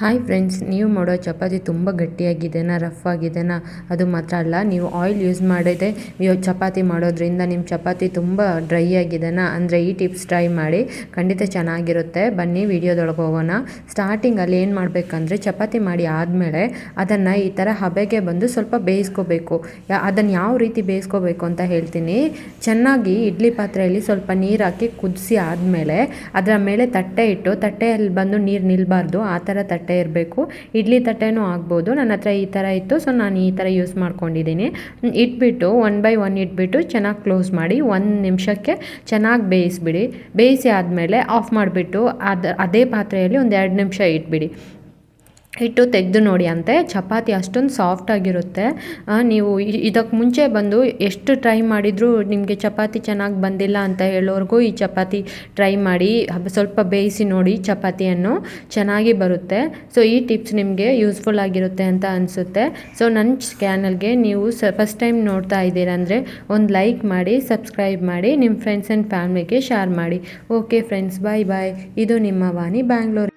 Hi friends, ನೀವು ಮಾಡೋ ಚಪಾತಿ ತುಂಬ ಗಟ್ಟಿಯಾಗಿದೆನಾ, ರಫ್ ಆಗಿದೆನಾ? ಅದು ಮಾತ್ರ ಅಲ್ಲ, ನೀವು ಆಯಿಲ್ ಯೂಸ್ ಮಾಡದೆ ಚಪಾತಿ ಮಾಡೋದ್ರಿಂದ ನಿಮ್ಮ ಚಪಾತಿ ತುಂಬ ಡ್ರೈ ಆಗಿದೆನಾ ಅಂದರೆ ಈ ಟಿಪ್ಸ್ ಟ್ರೈ ಮಾಡಿ, ಖಂಡಿತ ಚೆನ್ನಾಗಿರುತ್ತೆ. ಬನ್ನಿ ವಿಡಿಯೋದೊಳಗೆ ಹೋಗೋಣ. ಸ್ಟಾರ್ಟಿಂಗಲ್ಲಿ ಏನು ಮಾಡಬೇಕಂದ್ರೆ, ಚಪಾತಿ ಮಾಡಿ ಆದಮೇಲೆ ಅದನ್ನು ಈ ಥರ ಹಬೆಗೆ ಬಂದು ಸ್ವಲ್ಪ ಬೇಯಿಸ್ಕೋಬೇಕು. ಅದನ್ನು ಯಾವ ರೀತಿ ಬೇಯಿಸ್ಕೋಬೇಕು ಅಂತ ಹೇಳ್ತೀನಿ. ಚೆನ್ನಾಗಿ ಇಡ್ಲಿ ಪಾತ್ರೆಯಲ್ಲಿ ಸ್ವಲ್ಪ ನೀರು ಹಾಕಿ ಕುದಿಸಿ ಆದಮೇಲೆ ಅದರ ಮೇಲೆ ತಟ್ಟೆ ಇಟ್ಟು, ತಟ್ಟೆಯಲ್ಲಿ ಬಂದು ನೀರು ನಿಲ್ಲಬಾರ್ದು, ಆ ಥರ ತಟ್ಟೆ ಇರಬೇಕು. ಇಡ್ಲಿ ತಟ್ಟೆನೂ ಆಗ್ಬೋದು, ನನ್ನ ಹತ್ರ ಈ ಥರ ಇತ್ತು, ಸೊ ನಾನು ಈ ಥರ ಯೂಸ್ ಮಾಡ್ಕೊಂಡಿದ್ದೀನಿ. ಇಟ್ಬಿಟ್ಟು 1 by 1 ಇಟ್ಬಿಟ್ಟು ಚೆನ್ನಾಗಿ ಕ್ಲೋಸ್ ಮಾಡಿ 1 ನಿಮಿಷಕ್ಕೆ ಚೆನ್ನಾಗಿ ಬೇಯಿಸ್ಬಿಡಿ. ಬೇಯಿಸಿ ಆದಮೇಲೆ ಆಫ್ ಮಾಡಿಬಿಟ್ಟು ಅದೇ ಪಾತ್ರೆಯಲ್ಲಿ ಒಂದು 2 ನಿಮಿಷ ಇಟ್ಬಿಡಿ. ಇಟ್ಟು ತೆಗೆದು ನೋಡಿ ಅಂತೆ, ಚಪಾತಿ ಅಷ್ಟೊಂದು ಸಾಫ್ಟಾಗಿರುತ್ತೆ. ನೀವು ಇದಕ್ಕೆ ಮುಂಚೆ ಬಂದು ಎಷ್ಟು ಟ್ರೈ ಮಾಡಿದರೂ ನಿಮಗೆ ಚಪಾತಿ ಚೆನ್ನಾಗಿ ಬಂದಿಲ್ಲ ಅಂತ ಹೇಳೋರ್ಗೂ ಈ ಚಪಾತಿ ಟ್ರೈ ಮಾಡಿ, ಸ್ವಲ್ಪ ಬೇಯಿಸಿ ನೋಡಿ, ಚಪಾತಿಯನ್ನು ಚೆನ್ನಾಗಿ ಬರುತ್ತೆ. ಸೊ ಈ ಟಿಪ್ಸ್ ನಿಮಗೆ ಯೂಸ್ಫುಲ್ ಆಗಿರುತ್ತೆ ಅಂತ ಅನಿಸುತ್ತೆ. ಸೊ ನನ್ನ ಚಾನಲ್ಗೆ ನೀವು ಫಸ್ಟ್ ಟೈಮ್ ನೋಡ್ತಾ ಇದ್ದೀರಾ ಅಂದರೆ ಒಂದು ಲೈಕ್ ಮಾಡಿ, ಸಬ್ಸ್ಕ್ರೈಬ್ ಮಾಡಿ, ನಿಮ್ಮ ಫ್ರೆಂಡ್ಸ್ ಆ್ಯಂಡ್ ಫ್ಯಾಮಿಲಿಗೆ ಶೇರ್ ಮಾಡಿ. ಓಕೆ ಫ್ರೆಂಡ್ಸ್, ಬಾಯ್ ಬಾಯ್. ಇದು ನಿಮ್ಮ ವಾಣಿ ಬ್ಯಾಂಗ್ಳೂರ್.